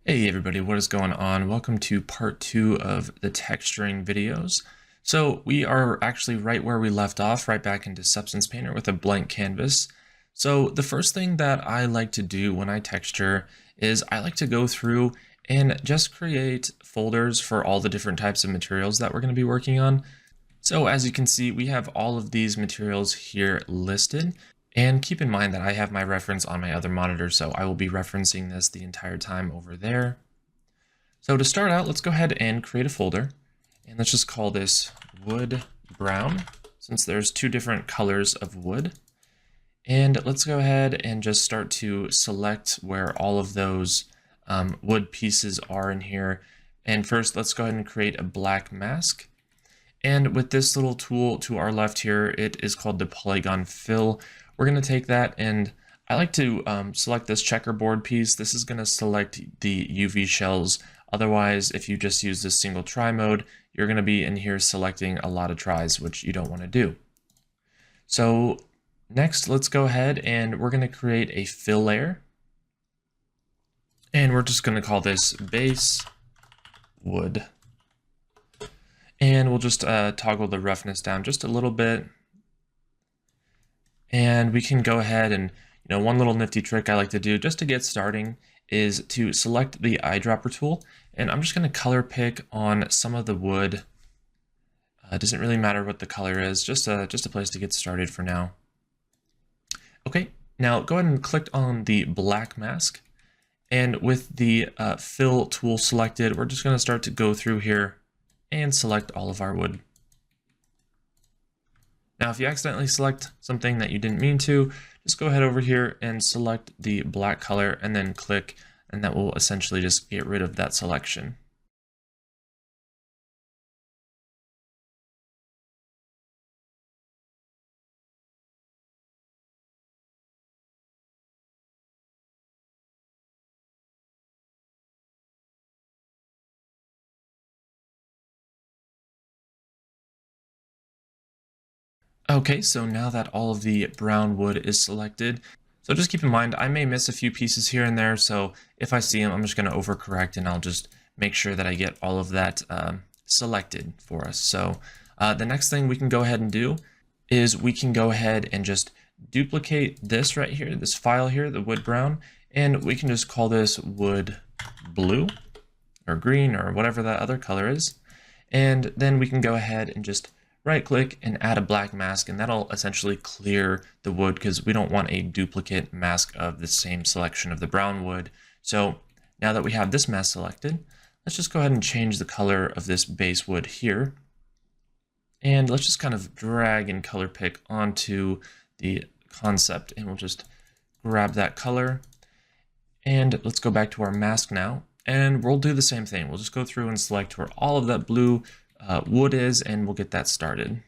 Hey everybody, what is going on? Welcome to part 2 of the texturing videos. So we are actually right where we left off, right back into Substance Painter with a blank canvas. So the first thing that I like to do when I texture is I like to go through and just create folders for all the different types of materials that we're going to be working on. So as you can see, we have all of these materials here listed. And keep in mind that I have my reference on my other monitor, so I will be referencing this the entire time over there. So to start out, let's go ahead and create a folder. And let's just call this wood brown, since there's two different colors of wood. And let's go ahead and just start to select where all of those wood pieces are in here. And first, let's go ahead and create a black mask. And with this little tool to our left here, it is called the polygon fill. We're going to take that, and I like to select this checkerboard piece. This is going to select the UV shells. Otherwise, if you just use this single try mode, you're going to be in here selecting a lot of tries, which you don't want to do. So next, let's go ahead and we're going to create a fill layer. And we're just going to call this base wood. And we'll just toggle the roughness down just a little bit. And we can go ahead and, one little nifty trick I like to do just to get starting is to select the eyedropper tool. And I'm just going to color pick on some of the wood. It doesn't really matter what the color is, just a place to get started for now. Okay, now go ahead and click on the black mask. And with the fill tool selected, we're just going to start to go through here and select all of our wood. Now, if you accidentally select something that you didn't mean to, just go ahead over here and select the black color and then click, and that will essentially just get rid of that selection. Okay, so now that all of the brown wood is selected, so just keep in mind, I may miss a few pieces here and there, so if I see them, I'm just going to overcorrect and I'll just make sure that I get all of that selected for us. So the next thing we can go ahead and do is we can go ahead and just duplicate this right here, this file here, the wood brown, and we can just call this wood blue or green or whatever that other color is. And then we can go ahead and just right click and add a black mask, and that'll essentially clear the wood because we don't want a duplicate mask of the same selection of the brown wood. So now that we have this mask selected, let's just go ahead and change the color of this base wood here. And let's just kind of drag and color pick onto the concept, and we'll just grab that color. And let's go back to our mask now, and we'll do the same thing. We'll just go through and select where all of that blue wood is, and we'll get that started.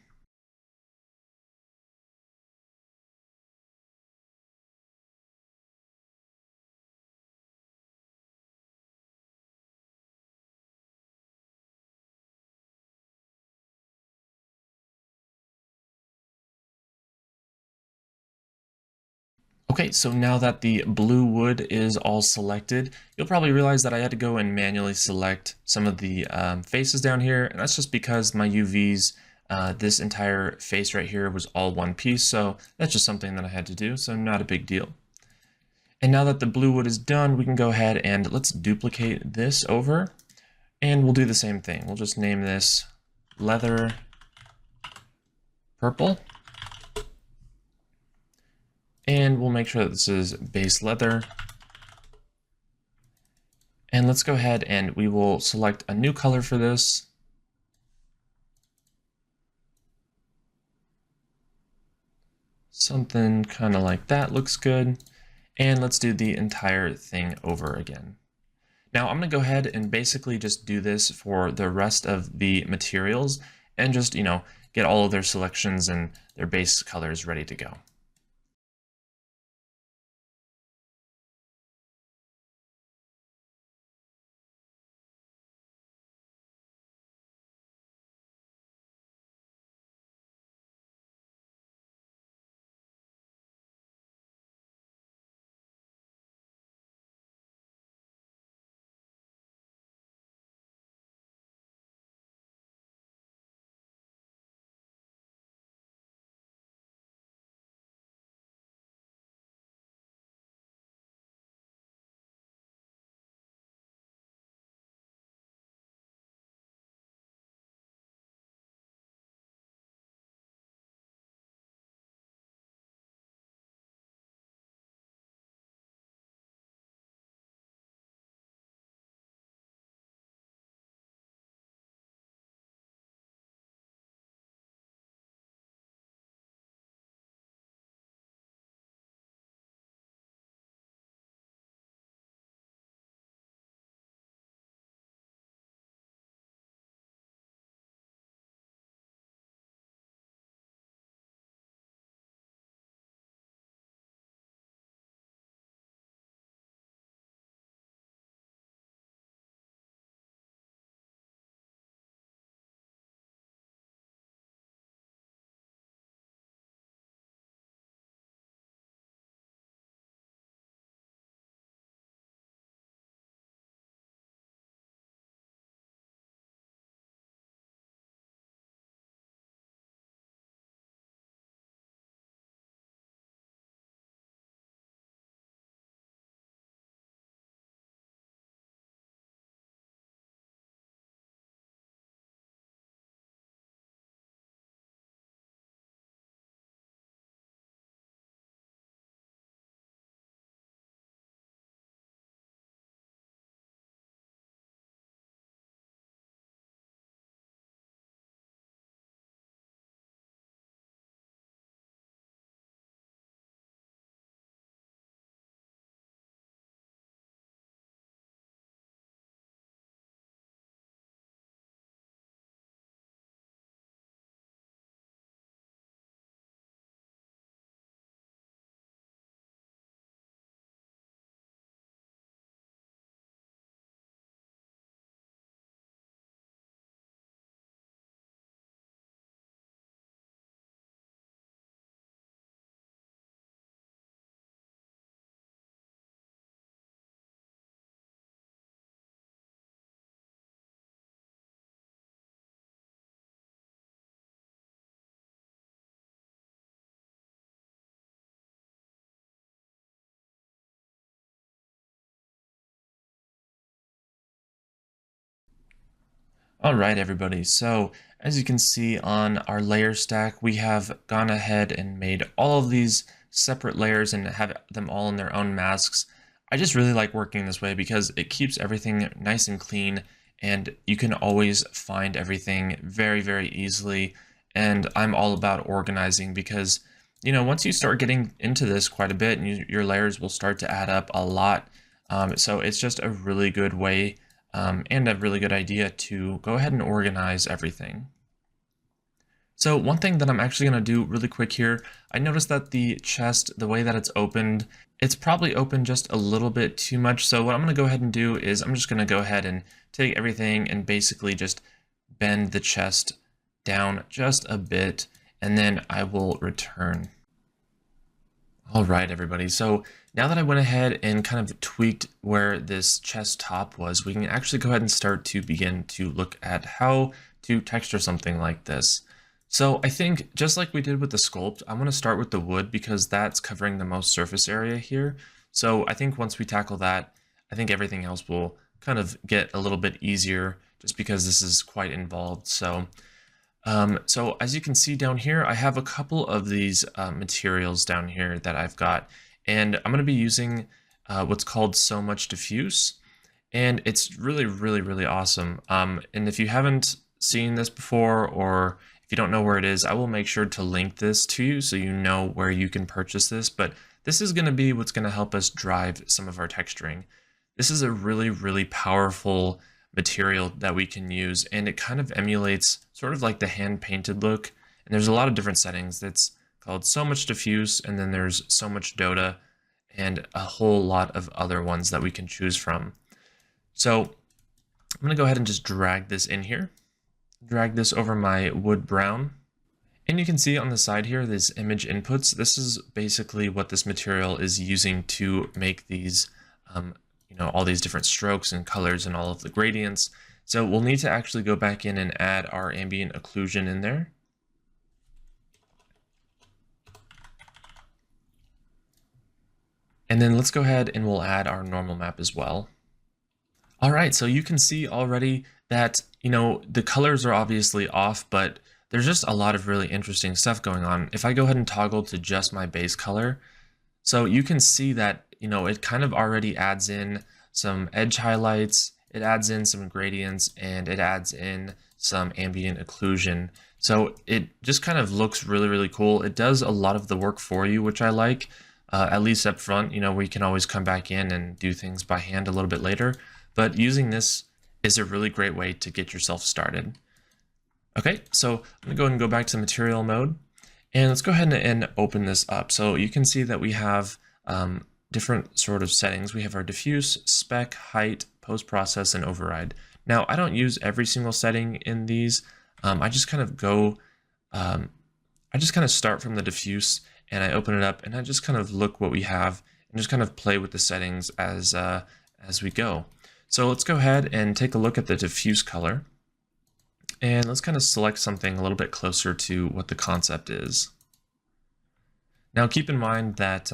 Okay, so now that the blue wood is all selected, you'll probably realize that I had to go and manually select some of the faces down here, and that's just because my UVs, this entire face right here was all one piece, so that's just something that I had to do, so not a big deal. And now that the blue wood is done, we can go ahead and let's duplicate this over, and we'll do the same thing. We'll just name this leather purple. And we'll make sure that this is base leather. And let's go ahead and we will select a new color for this. Something kind of like that looks good. And let's do the entire thing over again. Now I'm going to go ahead and basically just do this for the rest of the materials and just, get all of their selections and their base colors ready to go. All right, everybody. So as you can see on our layer stack, we have gone ahead and made all of these separate layers and have them all in their own masks. I just really like working this way because it keeps everything nice and clean, and you can always find everything very, very easily. And I'm all about organizing because, once you start getting into this quite a bit, and your layers will start to add up a lot. So it's just a really good way and a really good idea to go ahead and organize everything. So one thing that I'm actually going to do really quick here, I noticed that the chest, the way that it's opened, it's probably opened just a little bit too much. So what I'm going to go ahead and do is I'm just going to go ahead and take everything and basically just bend the chest down just a bit, and then I will return. All right, everybody. So now that I went ahead and kind of tweaked where this chest top was, we can actually go ahead and start to begin to look at how to texture something like this. So I think just like we did with the sculpt, I'm going to start with the wood because that's covering the most surface area here. So I think once we tackle that, I think everything else will kind of get a little bit easier just because this is quite involved. So as you can see down here, I have a couple of these materials down here that I've got, and I'm going to be using what's called So Much Diffuse, and it's really, really, really awesome. And if you haven't seen this before, or if you don't know where it is, I will make sure to link this to you so you know where you can purchase this, but this is going to be what's going to help us drive some of our texturing. This is a really, really powerful material that we can use, and it kind of emulates sort of like the hand painted look. And there's a lot of different settings. That's called So Much Diffuse, and then there's So Much Dota, and a whole lot of other ones that we can choose from. So I'm going to go ahead and just drag this in here, drag this over my wood brown. And you can see on the side here, this image inputs. This is basically what this material is using to make these all these different strokes and colors and all of the gradients. So we'll need to actually go back in and add our ambient occlusion in there. And then let's go ahead and we'll add our normal map as well. All right, so you can see already that, the colors are obviously off, but there's just a lot of really interesting stuff going on. If I go ahead and toggle to just my base color, so you can see that, it kind of already adds in some edge highlights, it adds in some gradients, and it adds in some ambient occlusion. So it just kind of looks really, really cool. It does a lot of the work for you, which I like, at least up front. We can always come back in and do things by hand a little bit later, but using this is a really great way to get yourself started. Okay, so I'm gonna go ahead and go back to material mode, and let's go ahead and open this up. So you can see that we have different sort of settings. We have our diffuse, spec, height, post-process, and override. Now, I don't use every single setting in these. I just kind of start from the diffuse, and I open it up, and I just kind of look what we have, and just kind of play with the settings as we go. So let's go ahead and take a look at the diffuse color. And let's kind of select something a little bit closer to what the concept is. Now keep in mind that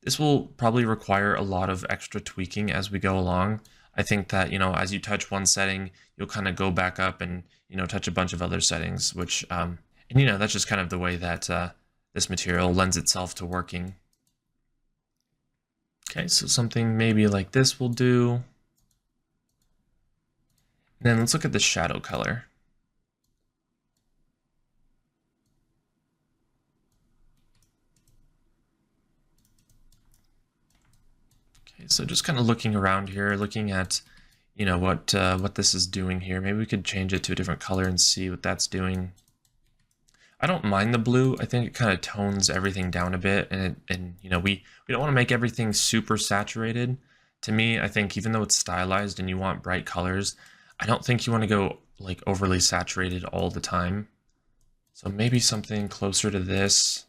this will probably require a lot of extra tweaking as we go along. I think that, as you touch one setting, you'll kind of go back up and, touch a bunch of other settings, which, and that's just kind of the way that this material lends itself to working. Okay, so something maybe like this will do. And then let's look at the shadow color. Okay, so just kind of looking around here, looking at, what this is doing here. Maybe we could change it to a different color and see what that's doing. I don't mind the blue. I think it kind of tones everything down a bit, and we don't want to make everything super saturated. To me, I think even though it's stylized and you want bright colors, I don't think you want to go like overly saturated all the time. So maybe something closer to this.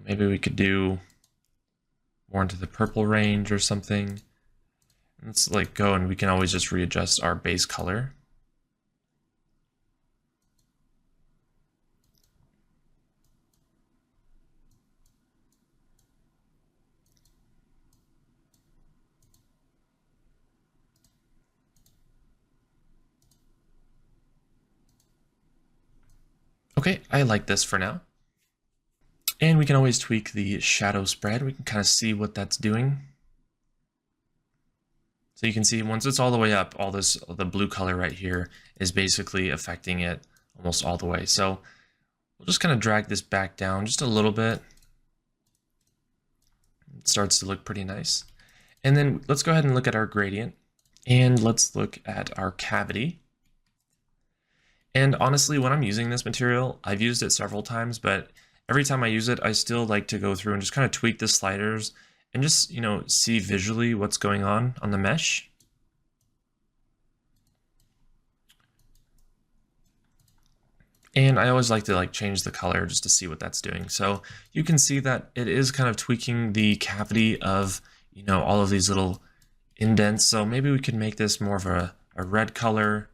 Maybe we could do more into the purple range or something. Let's like go, and we can always just readjust our base color. Okay, I like this for now. And we can always tweak the shadow spread. We can kind of see what that's doing. So you can see once it's all the way up, the blue color right here is basically affecting it almost all the way. So we'll just kind of drag this back down just a little bit. It starts to look pretty nice. And then let's go ahead and look at our gradient, and let's look at our cavity. And honestly, when I'm using this material, I've used it several times, but every time I use it, I still like to go through and just kind of tweak the sliders and just, see visually what's going on the mesh. And I always like to change the color just to see what that's doing. So you can see that it is kind of tweaking the cavity of, all of these little indents. So maybe we could make this more of a red color.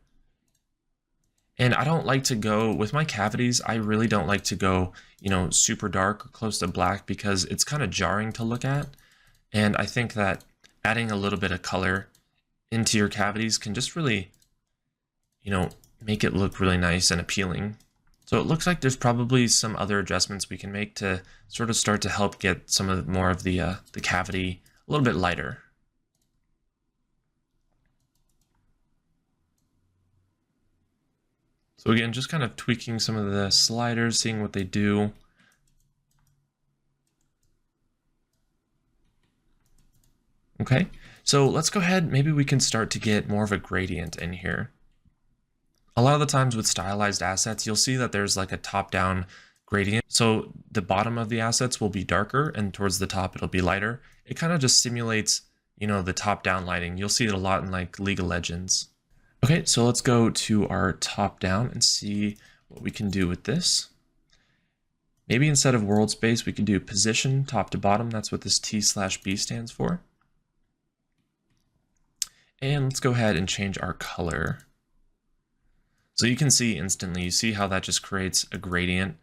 And I don't like to go with my cavities. I really don't like to go, super dark or close to black because it's kind of jarring to look at. And I think that adding a little bit of color into your cavities can just really, make it look really nice and appealing. So it looks like there's probably some other adjustments we can make to sort of start to help get some of more of the cavity a little bit lighter. So again, just kind of tweaking some of the sliders, seeing what they do. Okay, so let's go ahead. Maybe we can start to get more of a gradient in here. A lot of the times with stylized assets, you'll see that there's like a top-down gradient. So the bottom of the assets will be darker and towards the top it'll be lighter. It kind of just simulates, the top-down lighting. You'll see it a lot in like League of Legends. Okay, so let's go to our top-down and see what we can do with this. Maybe instead of world space, we can do position top to bottom. That's what this T/B stands for. And let's go ahead and change our color. So you can see instantly, you see how that just creates a gradient,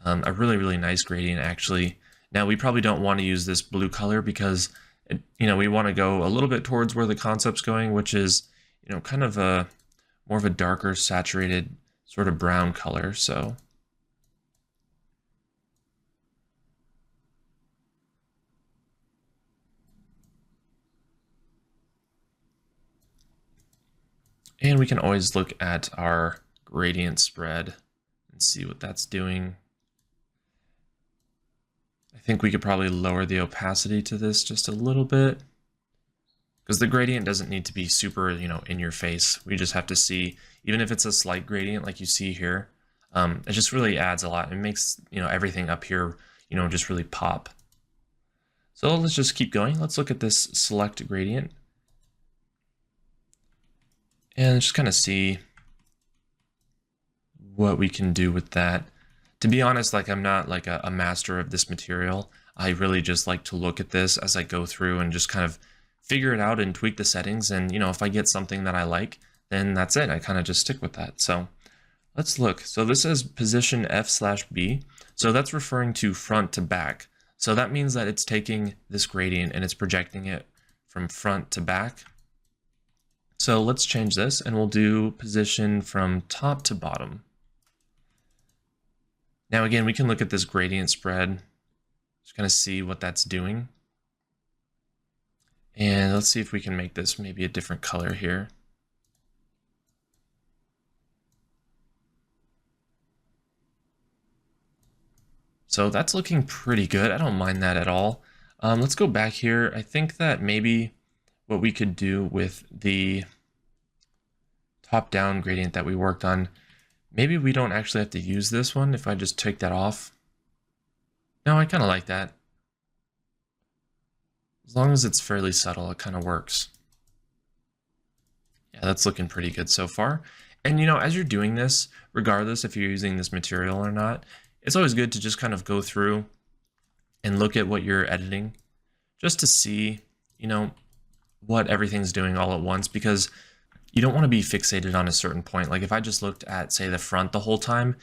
a really, really nice gradient actually. Now we probably don't want to use this blue color because, we want to go a little bit towards where the concept's going, which is, kind of more of a darker saturated sort of brown color. So and we can always look at our gradient spread and see what that's doing. I think we could probably lower the opacity to this just a little bit because the gradient doesn't need to be super, in your face. We just have to see, even if it's a slight gradient like you see here, it just really adds a lot. It makes, everything up here, just really pop. So let's just keep going. Let's look at this select gradient and just kind of see what we can do with that. To be honest, I'm not like a master of this material. I really just like to look at this as I go through and just kind of figure it out and tweak the settings. And, if I get something that I like, then that's it. I kind of just stick with that. So let's look. So this is position F/B. So that's referring to front to back. So that means that it's taking this gradient and it's projecting it from front to back. So let's change this and we'll do position from top to bottom. Now again, we can look at this gradient spread, just kind of see what that's doing. And let's see if we can make this maybe a different color here. So that's looking pretty good. I don't mind that at all. Let's go back here. I think that maybe what we could do with the top-down gradient that we worked on, maybe we don't actually have to use this one if I just take that off. No, I kind of like that. As long as it's fairly subtle, it kind of works. Yeah, that's looking pretty good so far. And as you're doing this, regardless if you're using this material or not, it's always good to just kind of go through and look at what you're editing just to see, what everything's doing all at once, because you don't want to be fixated on a certain point. Like if I just looked at, say, the front the whole time,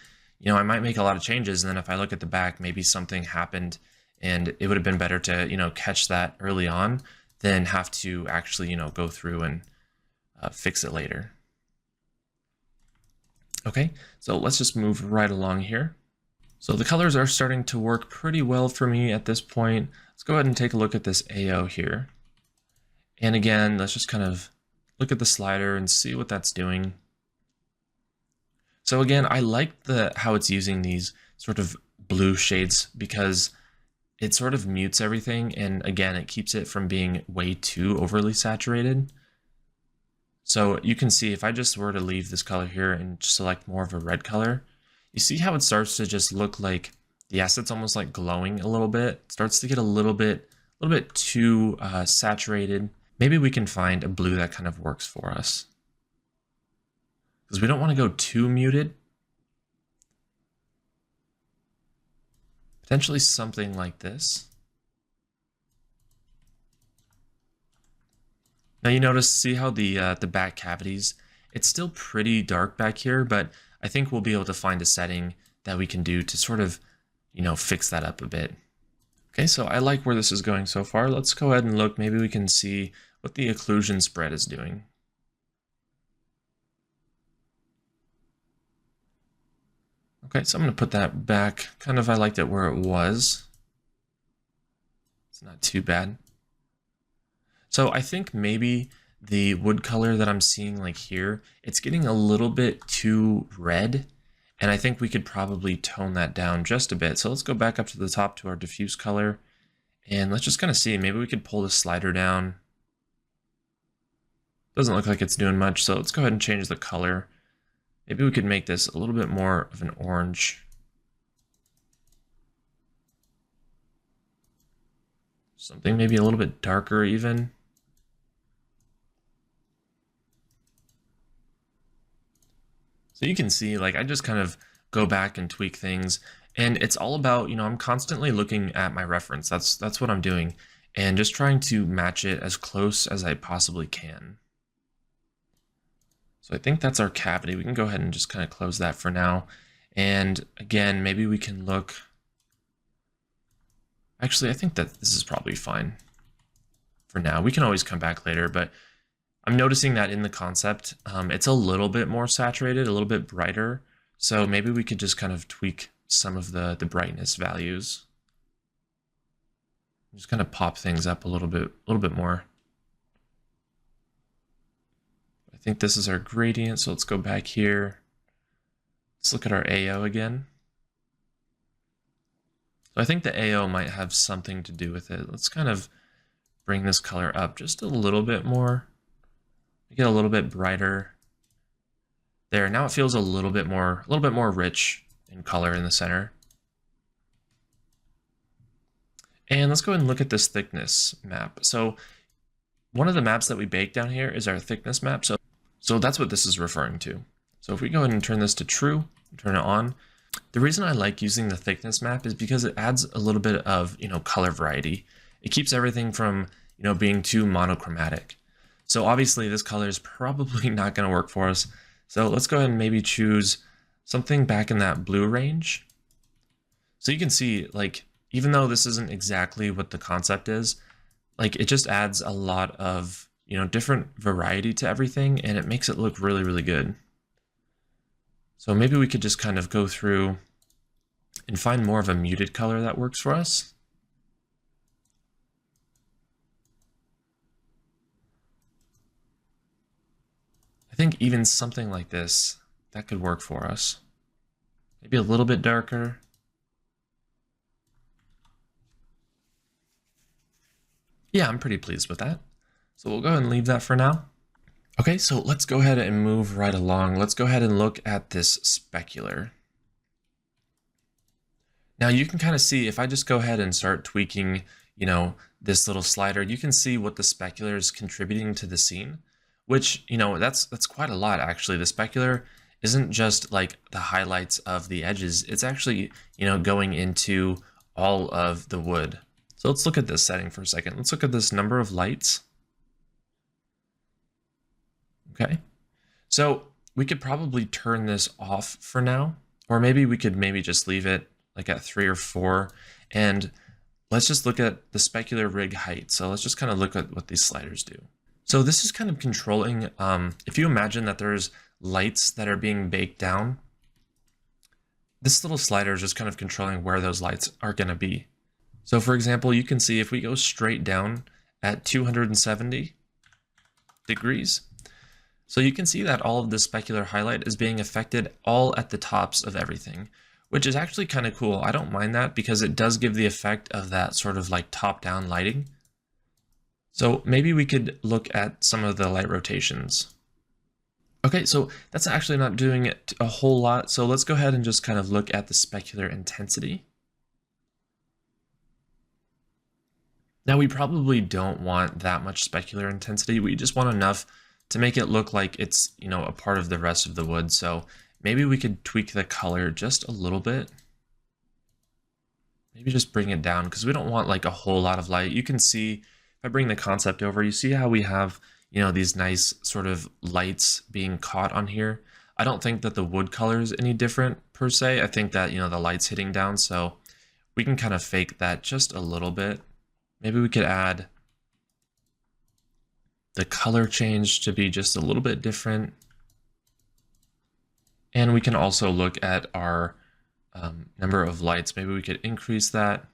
I might make a lot of changes. And then if I look at the back, maybe something happened and it would have been better to, catch that early on than have to actually, go through and fix it later. Okay, so let's just move right along here. So the colors are starting to work pretty well for me at this point. Let's go ahead and take a look at this AO here. And again, let's just kind of look at the slider and see what that's doing. So again, I like how it's using these sort of blue shades because it sort of mutes everything. And again, it keeps it from being way too overly saturated. So you can see if I just were to leave this color here and select more of a red color, you see how it starts to just look like the asset's almost like glowing a little bit. It starts to get a little bit too saturated. Maybe we can find a blue that kind of works for us, because we don't want to go too muted. Potentially something like this. Now you notice, see how the back cavities, it's still pretty dark back here, but I think we'll be able to find a setting that we can do to sort of, fix that up a bit. Okay, so I like where this is going so far. Let's go ahead and look. Maybe we can see what the occlusion spread is doing. Okay, so I'm going to put that back. Kind of, I liked it where it was. It's not too bad. So I think maybe the wood color that I'm seeing like here, it's getting a little bit too red. And I think we could probably tone that down just a bit. So let's go back up to the top to our diffuse color. And let's just kind of see, maybe we could pull the slider down. Doesn't look like it's doing much, so let's go ahead and change the color. Maybe we could make this a little bit more of an orange. Something maybe a little bit darker even. So you can see, like, I just kind of go back and tweak things, and it's all about, I'm constantly looking at my reference. That's what I'm doing, and just trying to match it as close as I possibly can. So I think that's our cavity. We can go ahead and just kind of close that for now. And again, maybe we can look. Actually, I think that this is probably fine for now. We can always come back later, but I'm noticing that in the concept, it's a little bit more saturated, a little bit brighter. So maybe we could just kind of tweak some of the brightness values. Just kind of pop things up a little bit more. I think this is our gradient, so let's go back here. Let's look at our AO again. So I think the AO might have something to do with it. Let's kind of bring this color up just a little bit more. Get a little bit brighter. There, now it feels a little bit more rich in color in the center. And let's go ahead and look at this thickness map. So one of the maps that we baked down here is our thickness map. So that's what this is referring to. So if we go ahead and turn this to true, turn it on, the reason I like using the thickness map is because it adds a little bit of, color variety. It keeps everything from, being too monochromatic. So obviously this color is probably not going to work for us. So let's go ahead and maybe choose something back in that blue range. So you can see, like, even though this isn't exactly what the concept is, like, it just adds a lot of, different variety to everything, and it makes it look really, really good. So maybe we could just kind of go through and find more of a muted color that works for us. I think even something like this, that could work for us. Maybe a little bit darker. Yeah, I'm pretty pleased with that. So we'll go ahead and leave that for now. Okay, so let's go ahead and move right along. Let's go ahead and look at this specular. Now you can kind of see, if I just go ahead and start tweaking, this little slider, you can see what the specular is contributing to the scene. Which, that's quite a lot, actually. The specular isn't just like the highlights of the edges. It's actually, going into all of the wood. So let's look at this setting for a second. Let's look at this number of lights. Okay. So we could probably turn this off for now, or maybe we could just leave it like at 3 or 4. And let's just look at the specular rig height. So let's just kind of look at what these sliders do. So this is kind of controlling, if you imagine that there's lights that are being baked down, this little slider is just kind of controlling where those lights are going to be. So for example, you can see if we go straight down at 270 degrees, so you can see that all of the specular highlight is being affected all at the tops of everything, which is actually kind of cool. I don't mind that because it does give the effect of that sort of like top-down lighting. So maybe we could look at some of the light rotations. Okay, so that's actually not doing it a whole lot. So let's go ahead and just kind of look at the specular intensity. Now we probably don't want that much specular intensity. We just want enough to make it look like it's, you know, a part of the rest of the wood. So maybe we could tweak the color just a little bit. Maybe just bring it down because we don't want like a whole lot of light. You can see if I bring the concept over, you see how we have, you know, these nice sort of lights being caught on here. I don't think that the wood color is any different per se. I think that, you know, the light's hitting down, so we can kind of fake that just a little bit. Maybe we could add the color change to be just a little bit different. And we can also look at our number of lights. Maybe we could increase that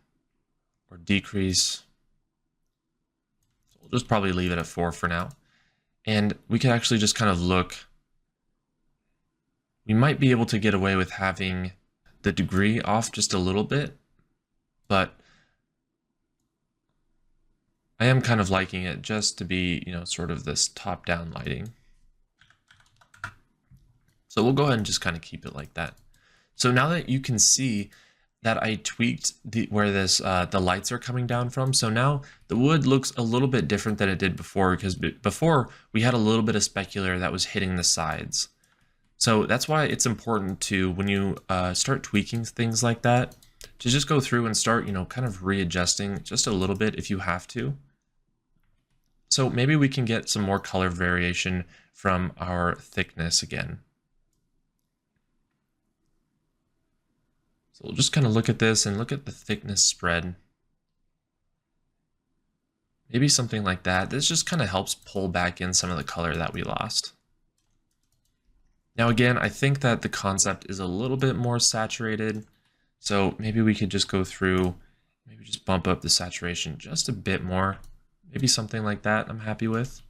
or decrease. So we'll just probably leave it at 4 for now. And we can actually just kind of look. We might be able to get away with having the degree off just a little bit, but I am kind of liking it just to be, you know, sort of this top-down lighting. So we'll go ahead and just kind of keep it like that. So now that you can see that I tweaked where this the lights are coming down from, so now the wood looks a little bit different than it did before, because before we had a little bit of specular that was hitting the sides. So that's why it's important to, when you start tweaking things like that, to just go through and start, you know, kind of readjusting just a little bit if you have to. So maybe we can get some more color variation from our thickness again. So we'll just kind of look at this and look at the thickness spread. Maybe something like that. This just kind of helps pull back in some of the color that we lost. Now again, I think that the concept is a little bit more saturated. So maybe we could just go through, maybe just bump up the saturation just a bit more. Maybe something like that I'm happy with.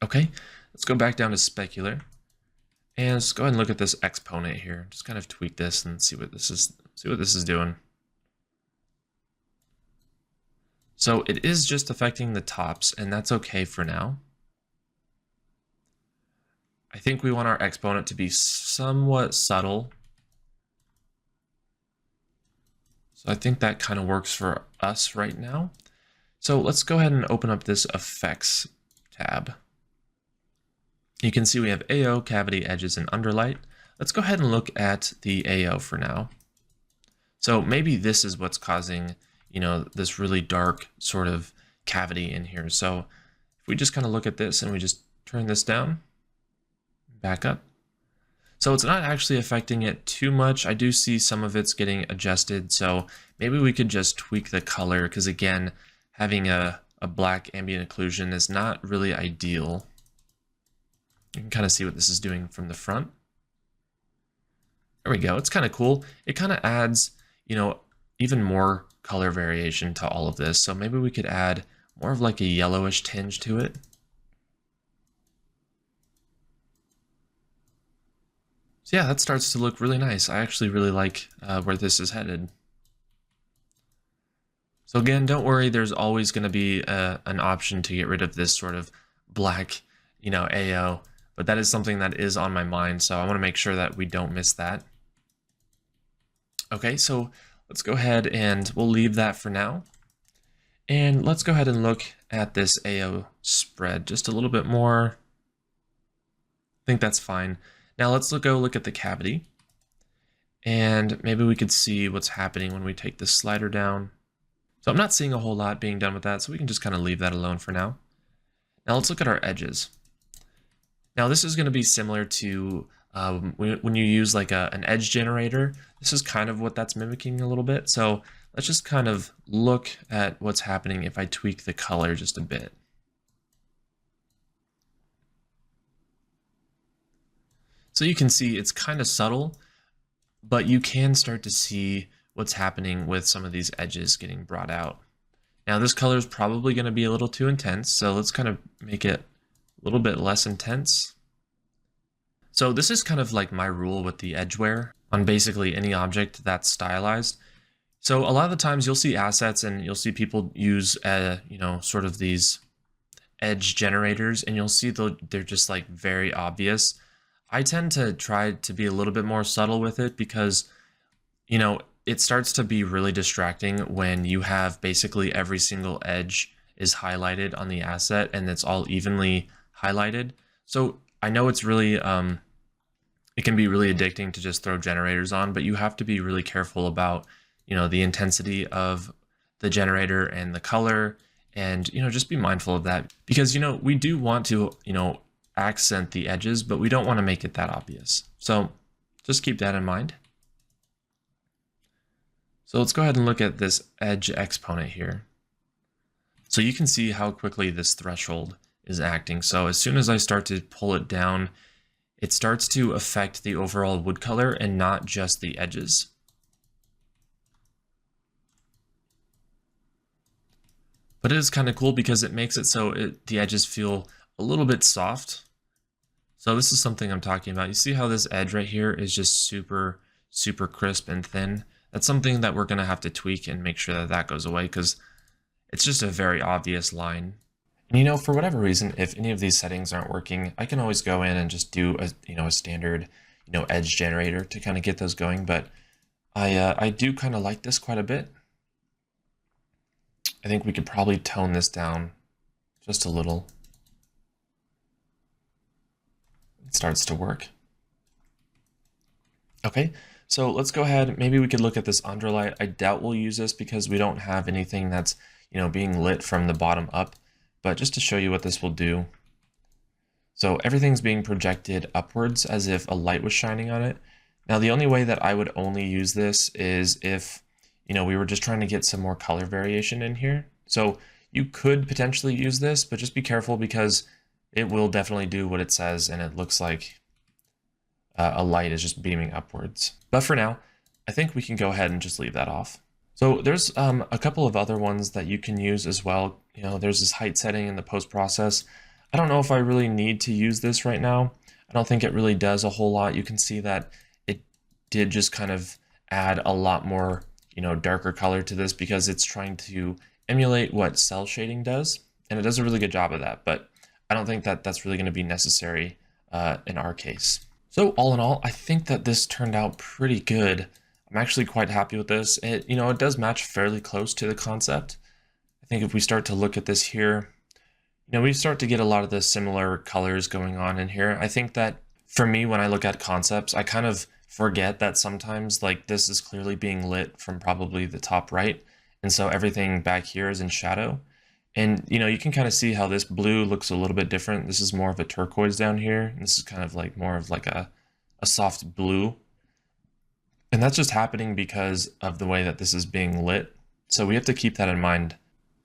Okay, let's go back down to specular. And let's go ahead and look at this exponent here. Just kind of tweak this and see what this is doing. So it is just affecting the tops, and that's okay for now. I think we want our exponent to be somewhat subtle. So I think that kind of works for us right now. So let's go ahead and open up this effects tab. You can see we have AO, cavity, edges, and underlight. Let's go ahead and look at the AO for now. So maybe this is what's causing, you know, this really dark sort of cavity in here. So if we just kind of look at this and we just turn this down, back up. So it's not actually affecting it too much. I do see some of it's getting adjusted. So maybe we could just tweak the color, because again, having a black ambient occlusion is not really ideal. You can kind of see what this is doing from the front. There we go. It's kind of cool. It kind of adds, you know, even more color variation to all of this. So maybe we could add more of like a yellowish tinge to it. So yeah, that starts to look really nice. I actually really like where this is headed. So again, don't worry, there's always going to be an option to get rid of this sort of black, you know, AO, but that is something that is on my mind, so I want to make sure that we don't miss that. Okay, so let's go ahead and we'll leave that for now. And let's go ahead and look at this AO spread just a little bit more. I think that's fine. Now let's go look at the cavity. And maybe we could see what's happening when we take this slider down. So I'm not seeing a whole lot being done with that, so we can just kind of leave that alone for now. Now let's look at our edges. Now this is going to be similar to when you use like an edge generator. This is kind of what that's mimicking a little bit. So let's just kind of look at what's happening if I tweak the color just a bit. So you can see it's kind of subtle, but you can start to see what's happening with some of these edges getting brought out. Now this color is probably going to be a little too intense, so let's kind of make it a little bit less intense. So this is kind of like my rule with the edge wear on basically any object that's stylized. So a lot of the times you'll see assets and you'll see people use, sort of these edge generators, and you'll see they're just like very obvious. I tend to try to be a little bit more subtle with it because, it starts to be really distracting when you have basically every single edge is highlighted on the asset and it's all evenly highlighted. So I know it's really, it can be really addicting to just throw generators on, but you have to be really careful about, the intensity of the generator and the color, and, just be mindful of that because, we do want to, accent the edges, but we don't want to make it that obvious. So just keep that in mind. So let's go ahead and look at this edge exponent here. So you can see how quickly this threshold is acting. So as soon as I start to pull it down, it starts to affect the overall wood color and not just the edges. But it is kind of cool because it makes it so the edges feel a little bit soft. So this is something I'm talking about. You see how this edge right here is just super, super crisp and thin? That's something that we're going to have to tweak and make sure that that goes away because it's just a very obvious line. And for whatever reason, if any of these settings aren't working, I can always go in and just do a standard, edge generator to kind of get those going. But I do kind of like this quite a bit. I think we could probably tone this down just a little. It starts to work. Okay, so let's go ahead. Maybe we could look at this underlight. I doubt we'll use this because we don't have anything that's, being lit from the bottom up. But just to show you what this will do. So everything's being projected upwards as if a light was shining on it. Now, the only way that I would only use this is if, we were just trying to get some more color variation in here. So you could potentially use this, but just be careful because it will definitely do what it says, and it looks like a light is just beaming upwards. But for now, I think we can go ahead and just leave that off. So there's a couple of other ones that you can use as well. There's this height setting in the post process. I don't know if I really need to use this right now. I don't think it really does a whole lot. You can see that it did just kind of add a lot more, darker color to this because it's trying to emulate what cell shading does. And it does a really good job of that, but I don't think that that's really going to be necessary in our case. So all in all, I think that this turned out pretty good. I'm actually quite happy with this. It does match fairly close to the concept. I think if we start to look at this here, we start to get a lot of the similar colors going on in here. I think that for me, when I look at concepts, I kind of forget that sometimes like this is clearly being lit from probably the top right. And so everything back here is in shadow. And, you can kind of see how this blue looks a little bit different. This is more of a turquoise down here. And this is kind of like more of like a soft blue. And that's just happening because of the way that this is being lit. So we have to keep that in mind.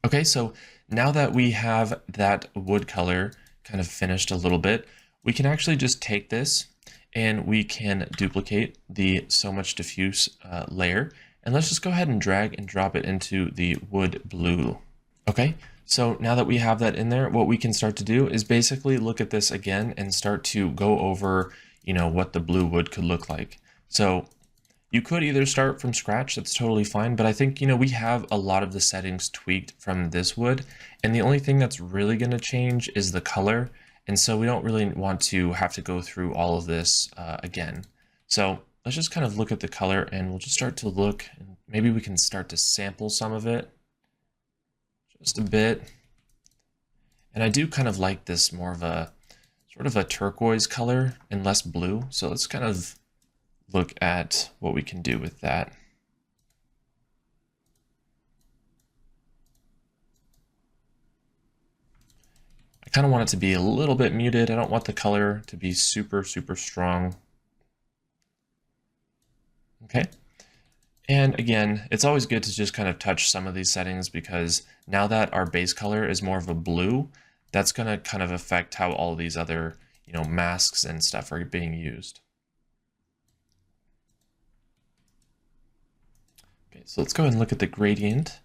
Okay, so now that we have that wood color kind of finished a little bit, we can actually just take this and we can duplicate the So Much Diffuse layer. And let's just go ahead and drag and drop it into the wood blue. Okay, so now that we have that in there, what we can start to do is basically look at this again and start to go over, what the blue wood could look like. So you could either start from scratch, that's totally fine, but I think, we have a lot of the settings tweaked from this wood, and the only thing that's really going to change is the color, and so we don't really want to have to go through all of this again. So let's just kind of look at the color, and we'll just start to look, and maybe we can start to sample some of it, just a bit. And I do kind of like this more of a, sort of a turquoise color and less blue, so let's kind of look at what we can do with that. I kind of want it to be a little bit muted. I don't want the color to be super, super strong. Okay. And again, it's always good to just kind of touch some of these settings because now that our base color is more of a blue, that's going to kind of affect how all of these other, masks and stuff are being used. Okay, so let's go ahead and look at the gradient.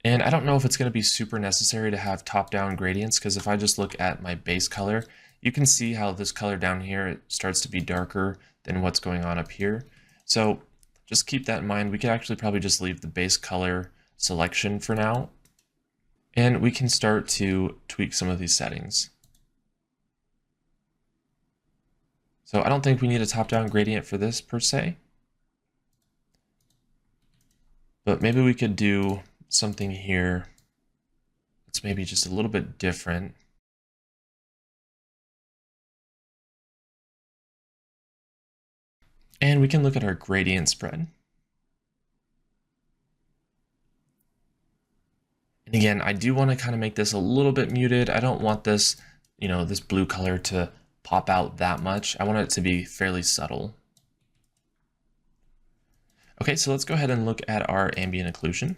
And I don't know if it's going to be super necessary to have top-down gradients, because if I just look at my base color, you can see how this color down here, it starts to be darker than what's going on up here. So just keep that in mind. We could actually probably just leave the base color selection for now. And we can start to tweak some of these settings. So I don't think we need a top-down gradient for this per se. But maybe we could do something here that's maybe just a little bit different. And we can look at our gradient spread. And again, I do want to kind of make this a little bit muted. I don't want this, this blue color to pop out that much. I want it to be fairly subtle. Okay, so let's go ahead and look at our ambient occlusion.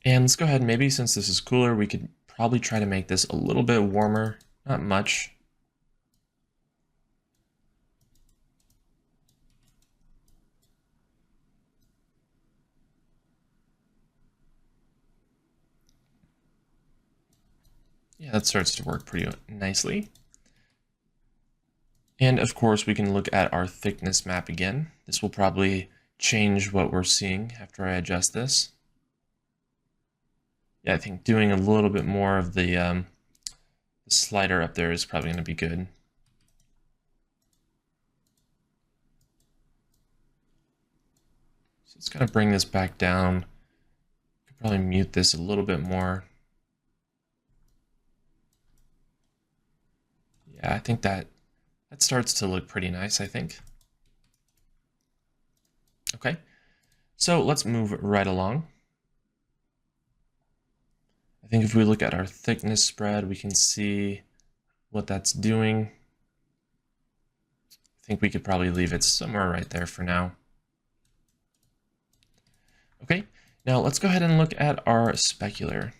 And let's go ahead, maybe since this is cooler, we could probably try to make this a little bit warmer, not much. Yeah, that starts to work pretty nicely. And of course, we can look at our thickness map again. This will probably change what we're seeing after I adjust this. Yeah, I think doing a little bit more of the slider up there is probably going to be good. So let's kind of bring this back down. Could probably mute this a little bit more. Yeah, I think that starts to look pretty nice, I think. Okay, so let's move right along. I think if we look at our thickness spread, we can see what that's doing. I think we could probably leave it somewhere right there for now. Okay, now let's go ahead and look at our specular.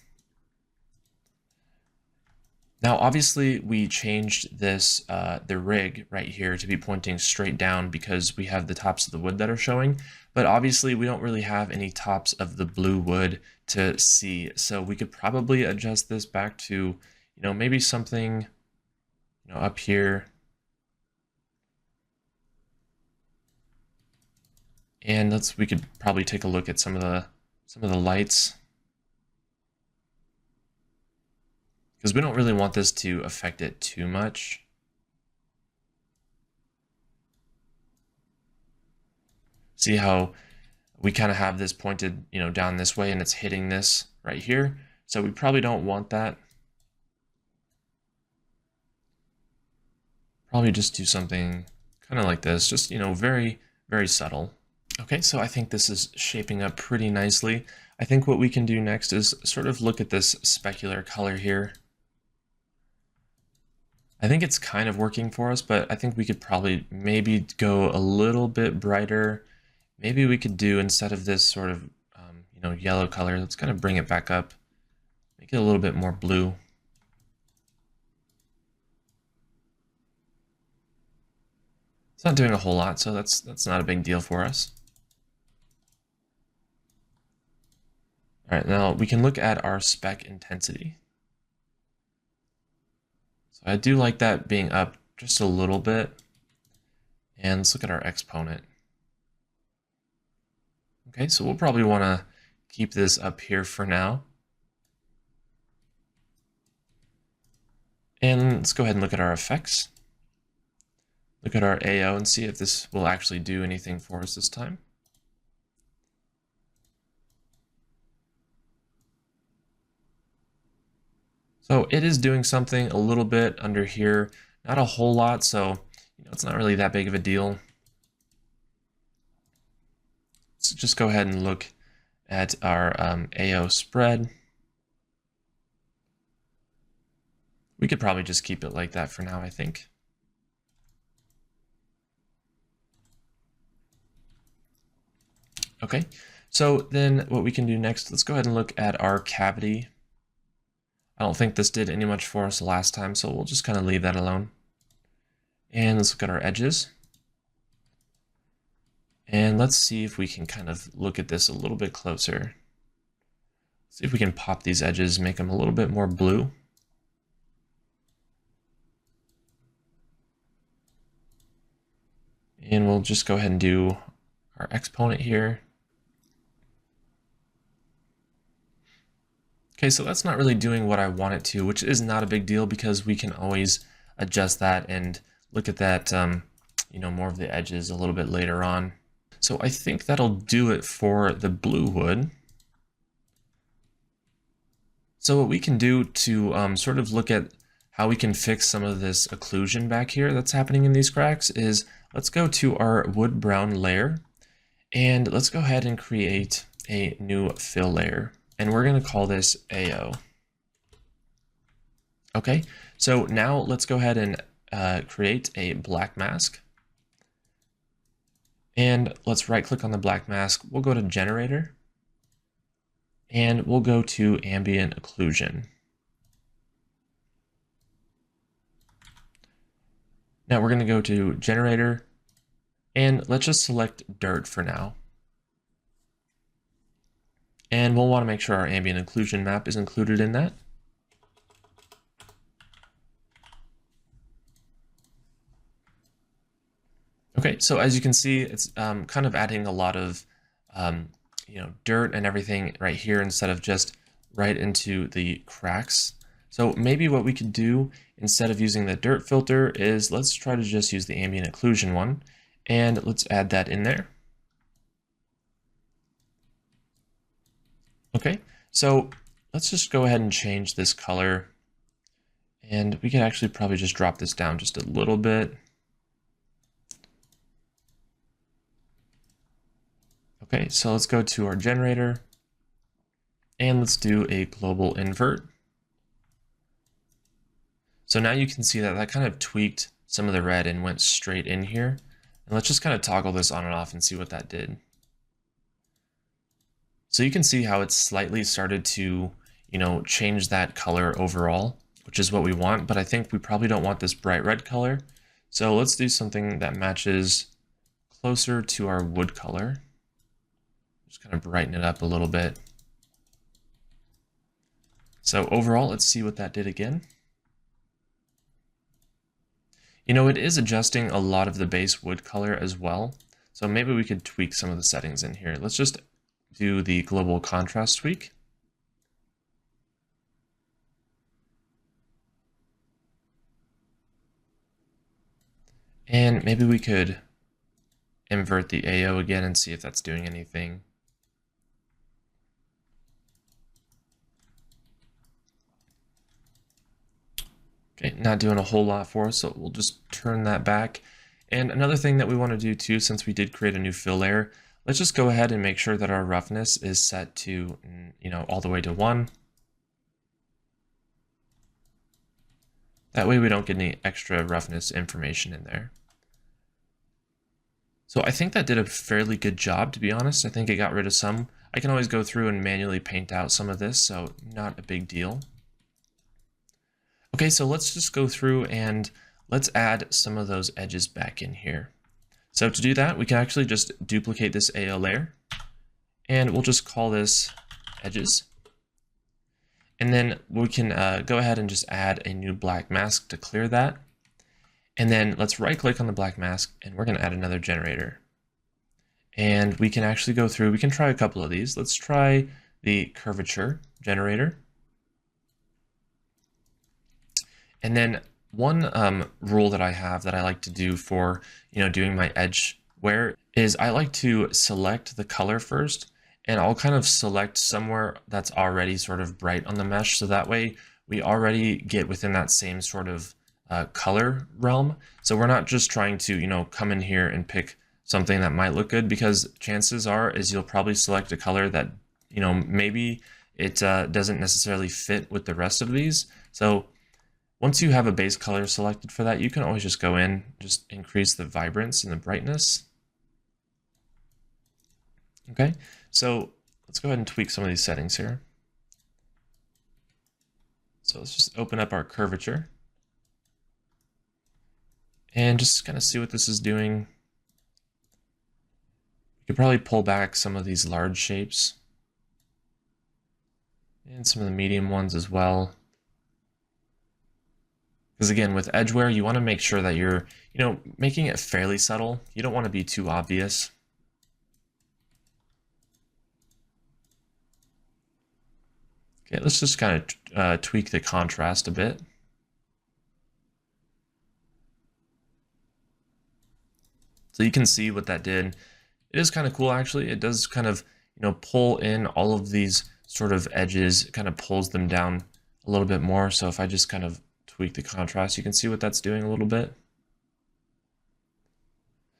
Now, obviously, we changed this, the rig right here to be pointing straight down because we have the tops of the wood that are showing, but obviously we don't really have any tops of the blue wood to see. So we could probably adjust this back to, maybe something, up here. And we could probably take a look at some of the lights, because we don't really want this to affect it too much. See how we kind of have this pointed, down this way, and it's hitting this right here. So we probably don't want that. Probably just do something kind of like this, just, very, very subtle. Okay, so I think this is shaping up pretty nicely. I think what we can do next is sort of look at this specular color here. I think it's kind of working for us, but I think we could probably maybe go a little bit brighter. Maybe we could do, instead of this sort of, yellow color, let's kind of bring it back up, make it a little bit more blue. It's not doing a whole lot, so that's not a big deal for us. All right, now we can look at our spec intensity. So I do like that being up just a little bit. And let's look at our exponent. Okay, so we'll probably want to keep this up here for now. And let's go ahead and look at our effects. Look at our AO and see if this will actually do anything for us this time. So it is doing something a little bit under here, not a whole lot, so it's not really that big of a deal. Let's just go ahead and look at our AO spread. We could probably just keep it like that for now, I think. Okay, so then what we can do next, let's go ahead and look at our cavity. I don't think this did any much for us last time, so we'll just kind of leave that alone. And let's look at our edges. And let's see if we can kind of look at this a little bit closer. See if we can pop these edges, make them a little bit more blue. And we'll just go ahead and do our exponent here. Okay, so that's not really doing what I want it to, which is not a big deal because we can always adjust that and look at that, more of the edges a little bit later on. So I think that'll do it for the blue wood. So what we can do to sort of look at how we can fix some of this occlusion back here that's happening in these cracks is let's go to our wood brown layer and let's go ahead and create a new fill layer. And we're going to call this AO. Okay, so now let's go ahead and create a black mask. And let's right click on the black mask. We'll go to generator and we'll go to ambient occlusion. Now we're going to go to generator and let's just select dirt for now. And we'll want to make sure our ambient occlusion map is included in that. Okay, so as you can see, it's kind of adding a lot of dirt and everything right here instead of just right into the cracks. So maybe what we could do instead of using the dirt filter is let's try to just use the ambient occlusion one and let's add that in there. Okay, so let's just go ahead and change this color and we can actually probably just drop this down just a little bit. Okay, so let's go to our generator and let's do a global invert. So now you can see that that kind of tweaked some of the red and went straight in here. And let's just kind of toggle this on and off and see what that did. So you can see how it's slightly started to, change that color overall, which is what we want, but I think we probably don't want this bright red color. So let's do something that matches closer to our wood color. Just kind of brighten it up a little bit. So overall, let's see what that did again. It is adjusting a lot of the base wood color as well. So maybe we could tweak some of the settings in here. Let's just do the global contrast tweak. And maybe we could invert the AO again and see if that's doing anything. Okay, not doing a whole lot for us, so we'll just turn that back. And another thing that we want to do too, since we did create a new fill layer, let's just go ahead and make sure that our roughness is set to, all the way to 1. That way we don't get any extra roughness information in there. So I think that did a fairly good job, to be honest. I think it got rid of some. I can always go through and manually paint out some of this, so not a big deal. Okay, so let's just go through and let's add some of those edges back in here. So to do that, we can actually just duplicate this AO layer and we'll just call this edges. And then we can go ahead and just add a new black mask to clear that. And then let's right click on the black mask and we're going to add another generator. And we can actually go through, we can try a couple of these. Let's try the curvature generator. And then one rule that I have that I like to do for, doing my edge wear is I like to select the color first, and I'll kind of select somewhere that's already sort of bright on the mesh. So that way we already get within that same sort of color realm. So we're not just trying to, come in here and pick something that might look good, because chances are is you'll probably select a color that, maybe it doesn't necessarily fit with the rest of these. So once you have a base color selected for that, you can always just go in, just increase the vibrance and the brightness. Okay, so let's go ahead and tweak some of these settings here. So let's just open up our curvature and just kind of see what this is doing. You could probably pull back some of these large shapes and some of the medium ones as well. Because again, with edge wear, you want to make sure that you're, making it fairly subtle. You don't want to be too obvious. Okay, let's just kind of tweak the contrast a bit. So you can see what that did. It is kind of cool, actually. It does kind of, pull in all of these sort of edges, it kind of pulls them down a little bit more. So if I just kind of tweak the contrast, you can see what that's doing a little bit.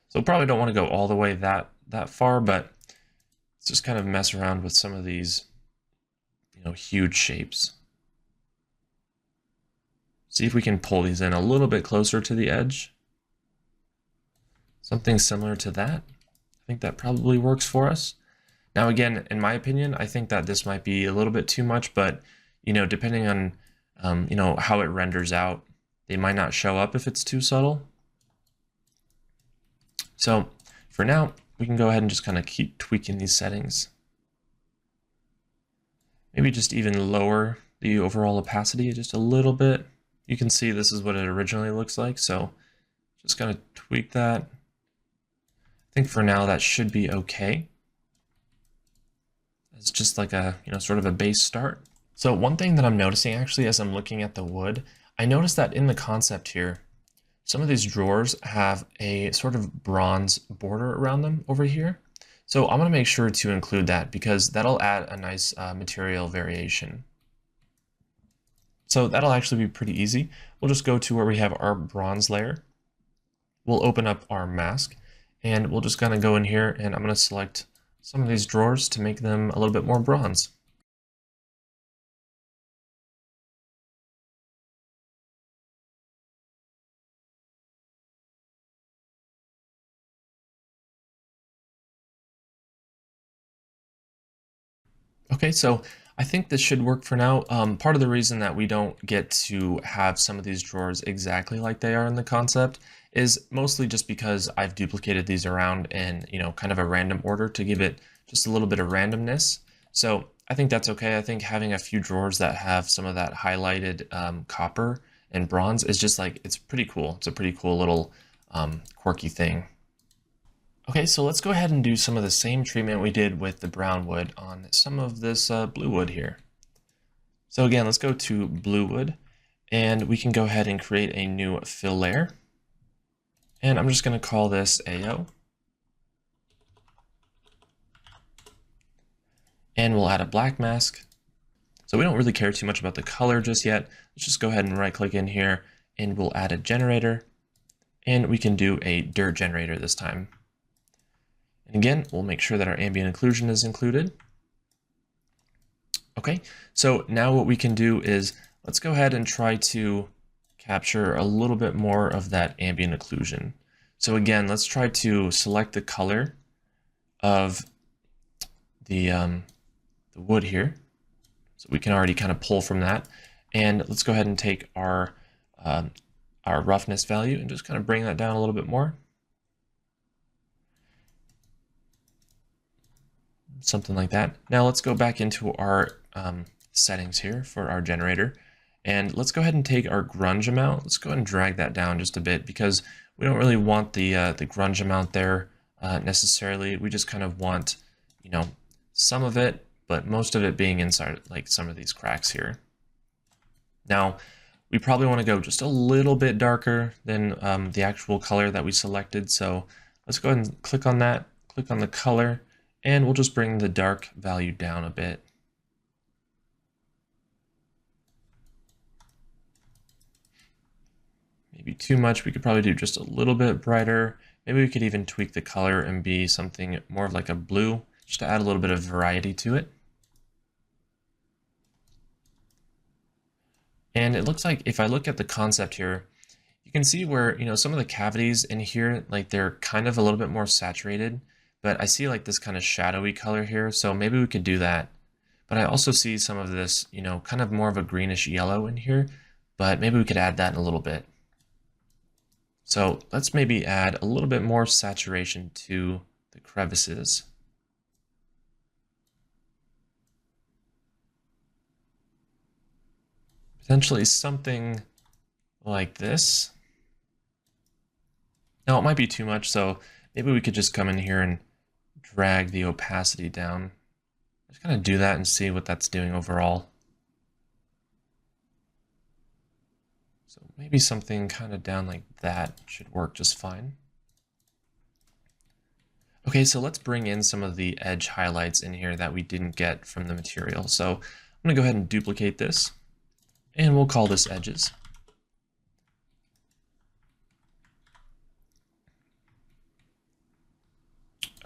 So probably don't want to go all the way that far, but let's just kind of mess around with some of these, huge shapes. See if we can pull these in a little bit closer to the edge. Something similar to that. I think that probably works for us. Now, again, in my opinion, I think that this might be a little bit too much, but, depending on, how it renders out, they might not show up if it's too subtle. So for now, we can go ahead and just kind of keep tweaking these settings. Maybe just even lower the overall opacity just a little bit. You can see this is what it originally looks like, so just kind of tweak that. I think for now that should be okay. It's just like a, sort of a base start. So one thing that I'm noticing actually as I'm looking at the wood, I noticed that in the concept here, some of these drawers have a sort of bronze border around them over here. So I'm going to make sure to include that because that'll add a nice material variation. So that'll actually be pretty easy. We'll just go to where we have our bronze layer. We'll open up our mask and we'll just kind of go in here and I'm going to select some of these drawers to make them a little bit more bronze. Okay, so I think this should work for now. Part of the reason that we don't get to have some of these drawers exactly like they are in the concept is mostly just because I've duplicated these around in, kind of a random order to give it just a little bit of randomness. So I think that's okay. I think having a few drawers that have some of that highlighted copper and bronze is just like, it's pretty cool. It's a pretty cool little quirky thing. Okay, so let's go ahead and do some of the same treatment we did with the brown wood on some of this blue wood here. So again, let's go to blue wood and we can go ahead and create a new fill layer. And I'm just going to call this AO. And we'll add a black mask. So we don't really care too much about the color just yet. Let's just go ahead and right click in here and we'll add a generator. And we can do a dirt generator this time. And again, we'll make sure that our ambient occlusion is included. Okay, so now what we can do is let's go ahead and try to capture a little bit more of that ambient occlusion. So again, let's try to select the color of the wood here. So we can already kind of pull from that. And let's go ahead and take our roughness value and just kind of bring that down a little bit more. Something like that. Now let's go back into our settings here for our generator. And let's go ahead and take our grunge amount. Let's go ahead and drag that down just a bit because we don't really want the grunge amount there necessarily. We just kind of want, some of it, but most of it being inside like some of these cracks here. Now, we probably want to go just a little bit darker than the actual color that we selected. So let's go ahead and click on that, click on the color, and we'll just bring the dark value down a bit. Maybe too much. We could probably do just a little bit brighter. Maybe we could even tweak the color and be something more of like a blue, just to add a little bit of variety to it. And it looks like if I look at the concept here, you can see where, some of the cavities in here, like they're kind of a little bit more saturated, but I see like this kind of shadowy color here. So maybe we could do that. but I also see some of this, kind of more of a greenish yellow in here, but maybe we could add that in a little bit. So let's maybe add a little bit more saturation to the crevices. Potentially something like this. Now it might be too much, so maybe we could just come in here and drag the opacity down. Just kind of do that and see what that's doing overall. So maybe something kind of down like that should work just fine. Okay, so let's bring in some of the edge highlights in here that we didn't get from the material. So I'm going to go ahead and duplicate this, and we'll call this edges.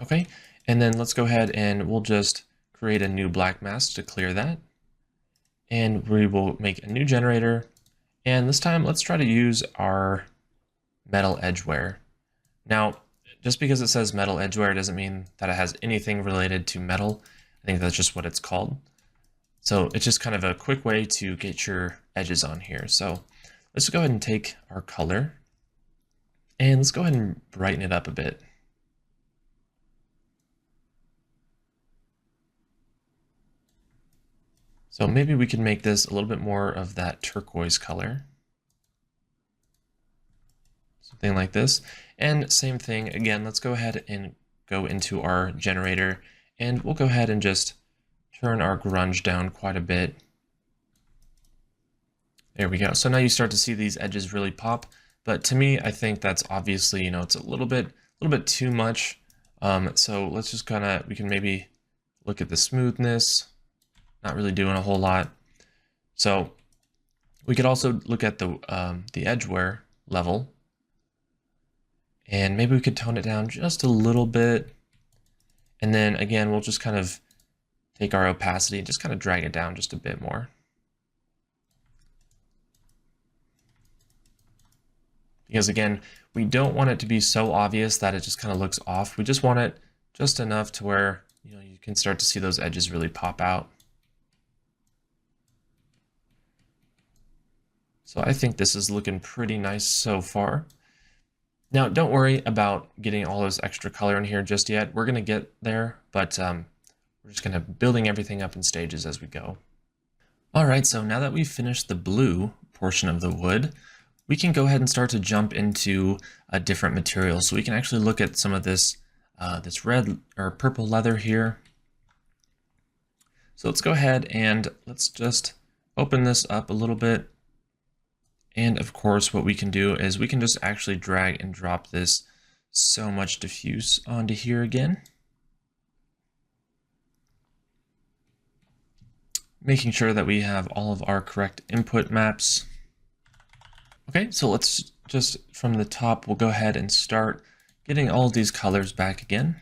Okay, and then let's go ahead and we'll just create a new black mask to clear that. And we will make a new generator. And this time, let's try to use our metal edgeware. Now, just because it says metal edgeware doesn't mean that it has anything related to metal. I think that's just what it's called. So it's just kind of a quick way to get your edges on here. So let's go ahead and take our color and let's go ahead and brighten it up a bit. So maybe we can make this a little bit more of that turquoise color. Something like this. And same thing, again, let's go ahead and go into our generator and we'll go ahead and just turn our grunge down quite a bit. There we go. So now you start to see these edges really pop. But to me, I think that's obviously, it's a little bit too much. So let's just we can maybe look at the smoothness. Not really doing a whole lot. So we could also look at the edgeware level. And maybe we could tone it down just a little bit. And then again, we'll just kind of take our opacity and just kind of drag it down just a bit more. Because again, we don't want it to be so obvious that it just kind of looks off. We just want it just enough to where, you can start to see those edges really pop out. So I think this is looking pretty nice so far. Now, don't worry about getting all this extra color in here just yet. We're going to get there, but we're just going to building everything up in stages as we go. All right, so now that we've finished the blue portion of the wood, we can go ahead and start to jump into a different material. So we can actually look at some of this, this red or purple leather here. So let's go ahead and let's just open this up a little bit. And of course, what we can do is we can just actually drag and drop this so much diffuse onto here again. Making sure that we have all of our correct input maps. Okay, so let's just from the top, we'll go ahead and start getting all these colors back again.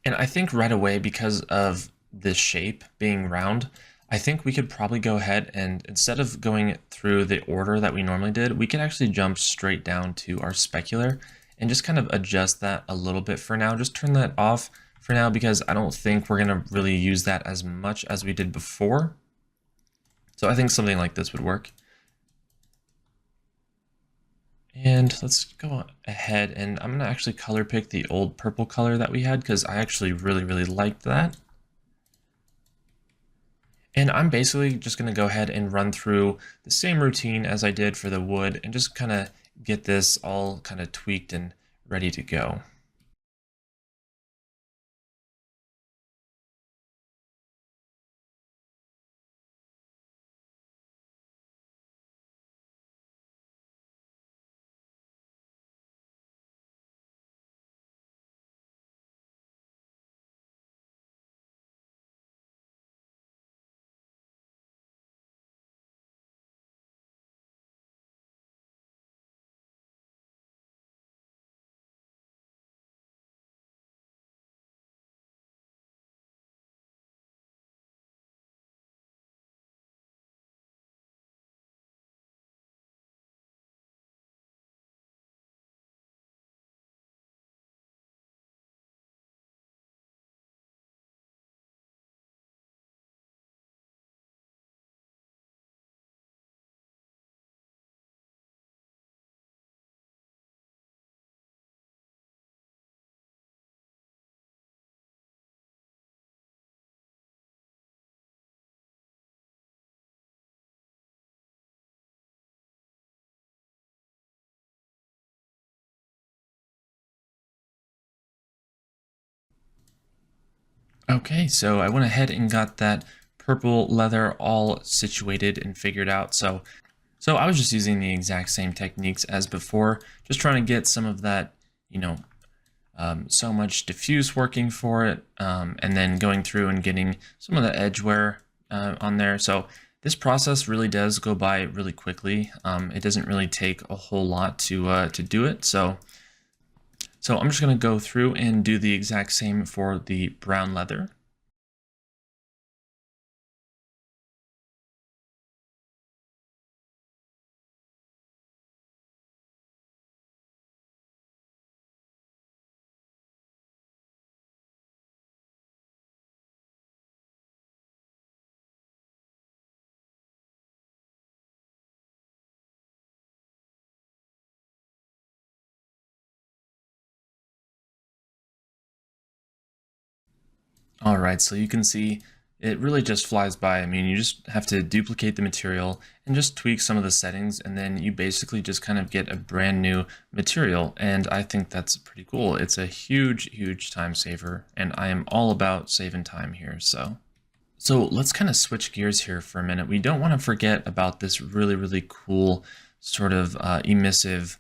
And I think right away, because of this shape being round, I think we could probably go ahead and instead of going through the order that we normally did, we could actually jump straight down to our specular and just kind of adjust that a little bit for now. Just turn that off for now because I don't think we're going to really use that as much as we did before. So I think something like this would work. And let's go ahead and I'm going to actually color pick the old purple color that we had because I actually really liked that. And I'm basically just going to go ahead and run through the same routine as I did for the wood and just kind of get this all kind of tweaked and ready to go. Okay, so I went ahead and got that purple leather all situated and figured out. So I was just using the exact same techniques as before, just trying to get some of that, you know, so much diffuse working for it, and then going through and getting some of the edge wear on there. So this process really does go by really quickly. It doesn't really take a whole lot to do it. So I'm just going to go through and do the exact same for the brown leather. All right, so you can see it really just flies by. I mean, you just have to duplicate the material and just tweak some of the settings, and then you basically just kind of get a brand new material. And I think that's pretty cool. It's a huge, huge time saver, and I am all about saving time here. So let's kind of switch gears here for a minute. We don't want to forget about this really, really cool sort of emissive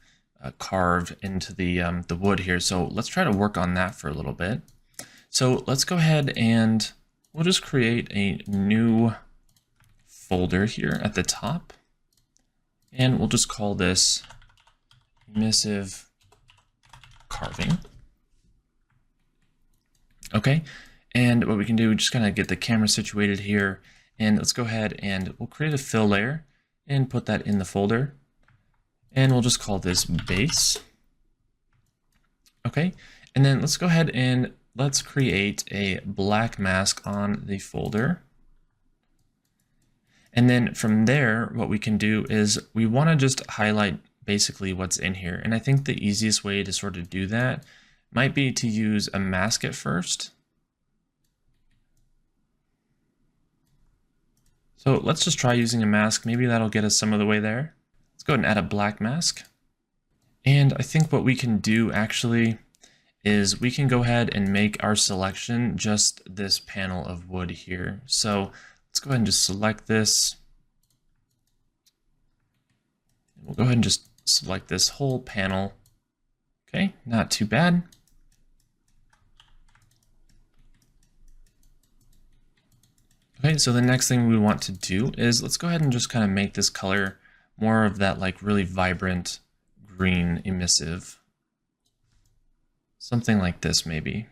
carve into the wood here. So let's try to work on that for a little bit. So let's go ahead and we'll just create a new folder here at the top. And we'll just call this emissive carving. Okay, and what we can do, just kind of get the camera situated here. And let's go ahead and we'll create a fill layer and put that in the folder. And we'll just call this base. Okay, and then let's go ahead and let's create a black mask on the folder. And then from there, what we can do is we want to just highlight basically what's in here. And I think the easiest way to sort of do that might be to use a mask at first. So let's just try using a mask. Maybe that'll get us some of the way there. Let's go ahead and add a black mask. And I think what we can do actually is we can go ahead and make our selection just this panel of wood here. So let's go ahead and just select this. We'll go ahead and just select this whole panel. Okay, not too bad. Okay, so the next thing we want to do is let's go ahead and just kind of make this color more of that like really vibrant green emissive. Something like this, maybe.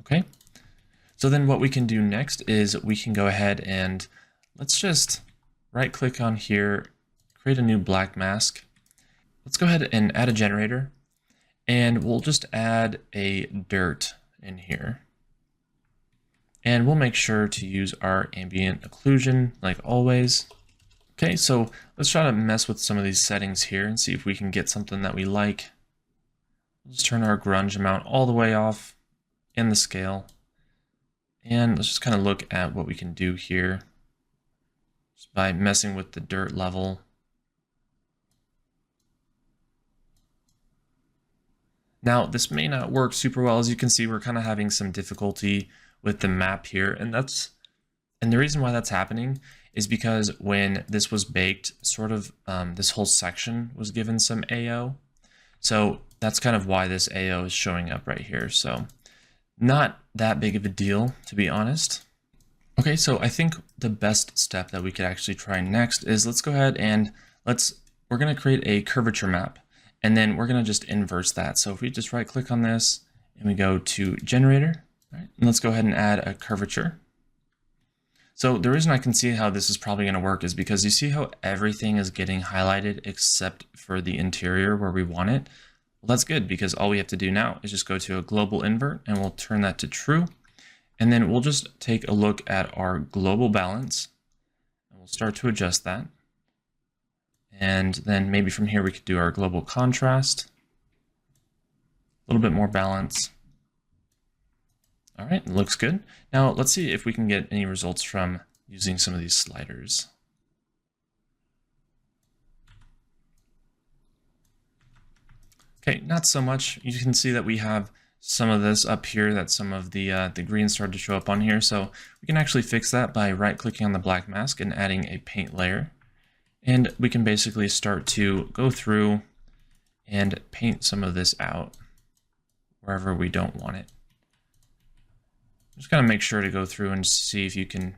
Okay. So then what we can do next is we can go ahead and let's just right click on here, create a new black mask. Let's go ahead and add a generator, and we'll just add a dirt in here. And we'll make sure to use our ambient occlusion like always. Okay, so let's try to mess with some of these settings here and see if we can get something that we like. Let's turn our grunge amount all the way off and the scale. And let's just kind of look at what we can do here just by messing with the dirt level. Now, this may not work super well. As you can see, we're kind of having some difficulty with the map here, and the reason why that's happening is because when this was baked, sort of this whole section was given some AO. So that's kind of why this AO is showing up right here. So not that big of a deal, to be honest. Okay, so I think the best step that we could actually try next is let's go ahead and we're going to create a curvature map, and then we're going to just inverse that. So if we just right click on this and we go to generator, right, and let's go ahead and add a curvature. So the reason I can see how this is probably going to work is because you see how everything is getting highlighted except for the interior where we want it. Well, that's good because all we have to do now is just go to a global invert and we'll turn that to true. And then we'll just take a look at our global balance and we'll start to adjust that. And then maybe from here we could do our global contrast, a little bit more balance. All right, looks good. Now let's see if we can get any results from using some of these sliders. Okay, not so much. You can see that we have some of this up here, that some of the green started to show up on here. So we can actually fix that by right-clicking on the black mask and adding a paint layer. And we can basically start to go through and paint some of this out wherever we don't want it. Just gotta make sure to go through and see if you can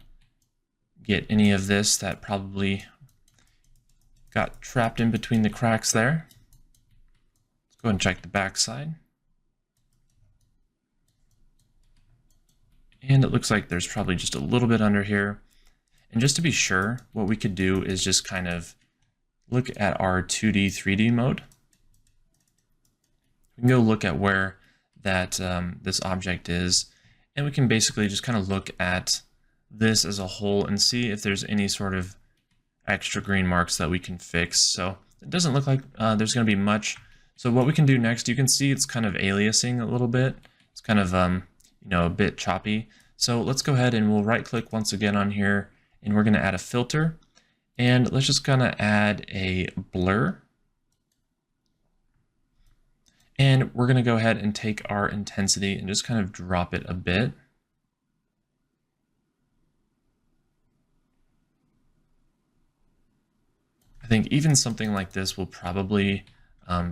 get any of this that probably got trapped in between the cracks there. Let's go ahead and check the back side. And it looks like there's probably just a little bit under here. And just to be sure, what we could do is just kind of look at our 2D, 3D mode. We can go look at where that this object is, and we can basically just kind of look at this as a whole and see if there's any sort of extra green marks that we can fix. So it doesn't look like there's going to be much. So what we can do next, you can see it's kind of aliasing a little bit. It's kind of you know, a bit choppy. So let's go ahead and we'll right click once again on here, and we're going to add a filter, and let's just kind of add a blur. And we're going to go ahead and take our intensity and just kind of drop it a bit. I think even something like this will probably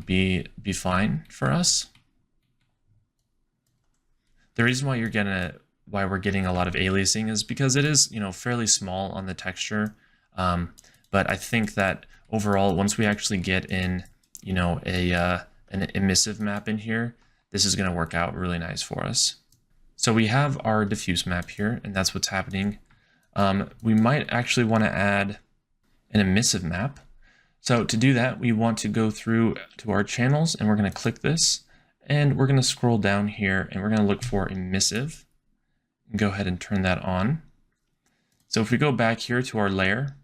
be fine for us. The reason why we're getting a lot of aliasing is because it is, you know, fairly small on the texture. But I think that overall, once we actually get in, you know, an emissive map in here, this is going to work out really nice for us. So we have our diffuse map here, and that's what's happening. We might actually want to add an emissive map. So to do that, we want to go through to our channels, and we're going to click this, and we're going to scroll down here, and we're going to look for emissive, and go ahead and turn that on. So if we go back here to our layer,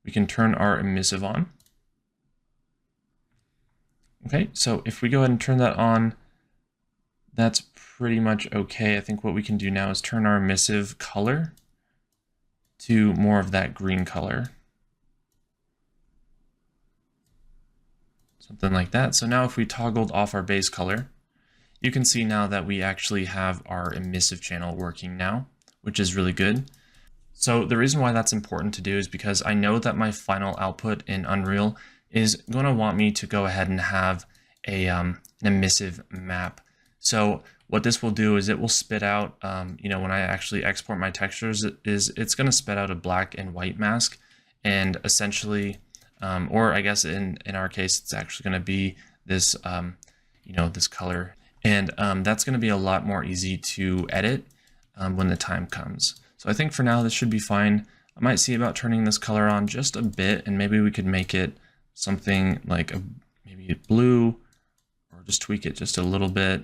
we can turn our emissive on. Okay, so if we go ahead and turn that on, that's pretty much okay. I think what we can do now is turn our emissive color to more of that green color. Something like that. So now if we toggled off our base color, you can see now that we actually have our emissive channel working now, which is really good. So the reason why that's important to do is because I know that my final output in Unreal is going to want me to go ahead and have an emissive map. So what this will do is it will spit out, you know, when I actually export my textures, it's going to spit out a black and white mask, and essentially, or I guess in our case, it's actually going to be this, you know, this color, and that's going to be a lot more easy to edit when the time comes. So I think for now this should be fine. I might see about turning this color on just a bit, and maybe we could make it something like maybe blue, or just tweak it just a little bit.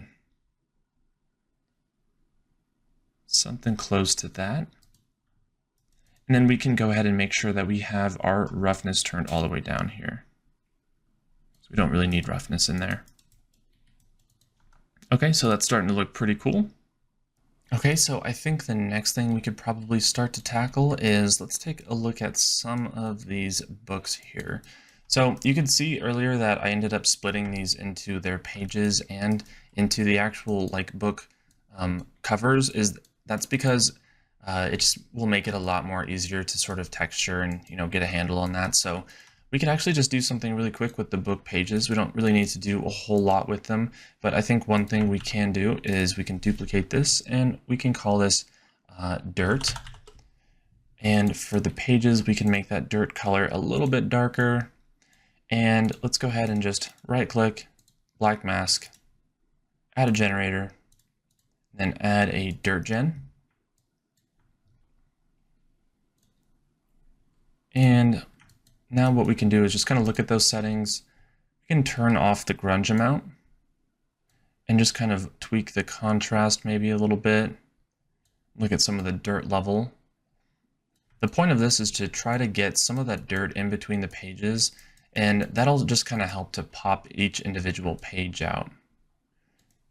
Something close to that. And then we can go ahead and make sure that we have our roughness turned all the way down here. So we don't really need roughness in there. Okay, so that's starting to look pretty cool. Okay, so I think the next thing we could probably start to tackle is, let's take a look at some of these books here. So you can see earlier that I ended up splitting these into their pages and into the actual like book covers. That's because it just will make it a lot more easier to sort of texture and, you know, get a handle on that. So we could actually just do something really quick with the book pages. We don't really need to do a whole lot with them, but I think one thing we can do is we can duplicate this, and we can call this dirt. And for the pages, we can make that dirt color a little bit darker. And let's go ahead and just right click, black mask, add a generator, then add a dirt gen. And now what we can do is just kind of look at those settings. We can turn off the grunge amount and just kind of tweak the contrast maybe a little bit. Look at some of the dirt level. The point of this is to try to get some of that dirt in between the pages, and that'll just kind of help to pop each individual page out.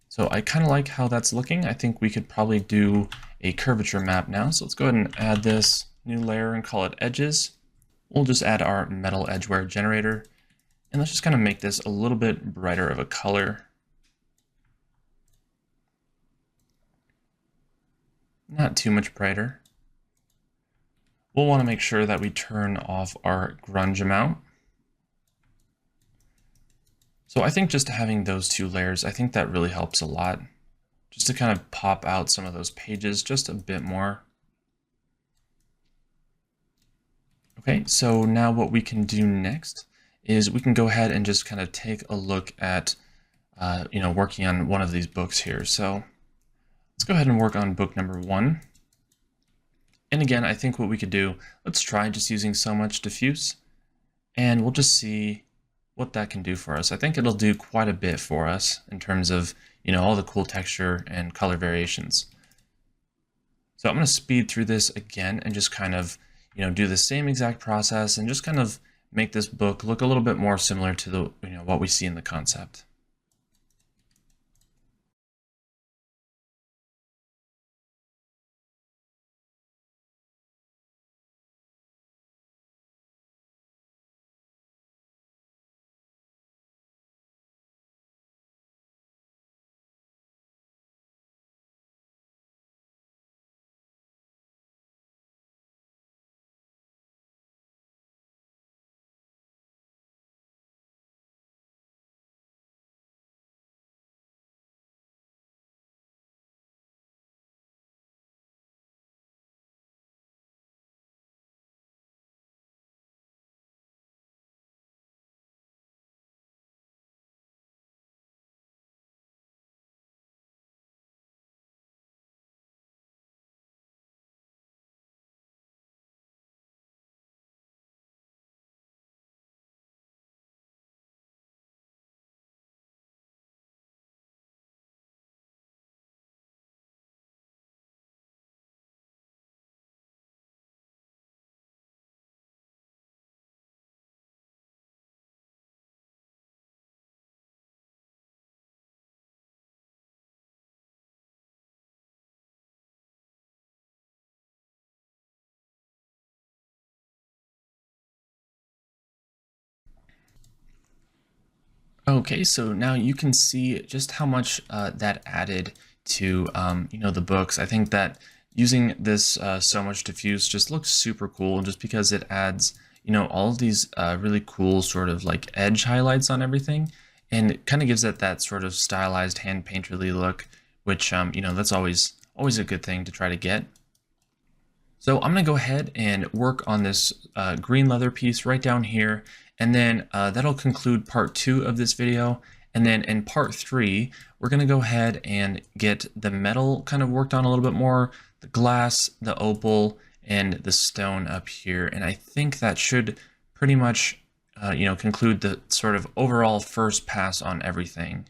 So I kind of like how that's looking. I think we could probably do a curvature map now. So let's go ahead and add this new layer and call it edges. We'll just add our metal edgeware generator, And let's just kind of make this a little bit brighter of a color. Not too much brighter. We'll want to make sure that we turn off our grunge amount. So I think just having those two layers, I think that really helps a lot. Just to kind of pop out some of those pages just a bit more. Okay, so now what we can do next is we can go ahead and just kind of take a look at, working on one of these books here. So let's go ahead and work on book number 1. And again, I think what we could do, let's try just using so much diffuse, and we'll just see what that can do for us. I think it'll do quite a bit for us in terms of, all the cool texture and color variations. So I'm going to speed through this again and just kind of, do the same exact process and just kind of make this book look a little bit more similar to the, what we see in the concept. Okay, so now you can see just how much that added to the books. I think that using this so much diffuse just looks super cool, just because it adds all of these really cool sort of like edge highlights on everything, and it kind of gives it that sort of stylized hand painterly look, which that's always a good thing to try to get. So I'm going to go ahead and work on this green leather piece right down here, and then that'll conclude part 2 of this video. And then in part 3, we're going to go ahead and get the metal kind of worked on a little bit more, the glass, the opal, and the stone up here. And I think that should pretty much conclude the sort of overall first pass on everything.